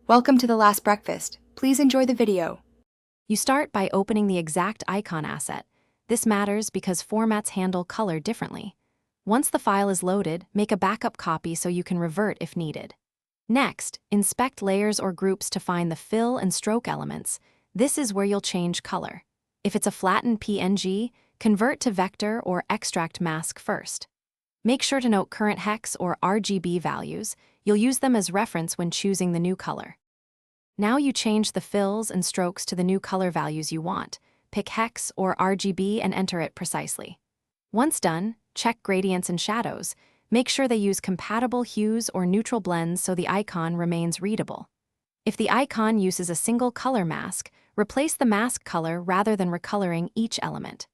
Welcome to the last breakfast. Please enjoy the video. You start by opening the exact icon asset. This matters because formats handle color differently. Once the file is loaded, make a backup copy so you can revert if needed. Next, inspect layers or groups to find the fill and stroke elements. This is where you'll change color. If it's a flattened PNG, convert to vector or extract mask first. Make sure to note current hex or RGB values. You'll use them as reference when choosing the new color. Now you change the fills and strokes to the new color values you want. Pick hex or RGB and enter it precisely. Once done, check gradients and shadows. Make sure they use compatible hues or neutral blends so the icon remains readable. If the icon uses a single color mask, replace the mask color rather than recoloring each element.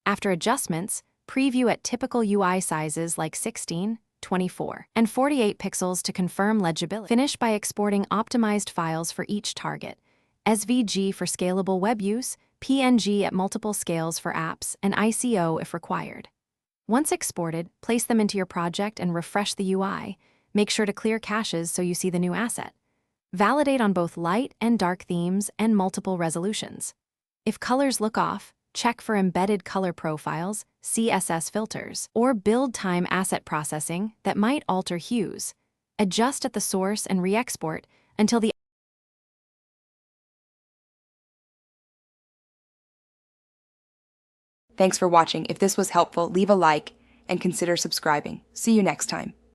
After adjustments, preview at typical UI sizes like 16, 24, and 48 pixels to confirm legibility. Finish by exporting optimized files for each target: SVG for scalable web use, PNG at multiple scales for apps, and ICO if required. Once exported, place them into your project and refresh the UI. Make sure to clear caches so you see the new asset. Validate on both light and dark themes and multiple resolutions. If colors look off, check for embedded color profiles, CSS filters, or build time asset processing that might alter hues. Adjust at the source and re-export until the Thanks for watching. If this was helpful, leave a like and consider subscribing. See you next time.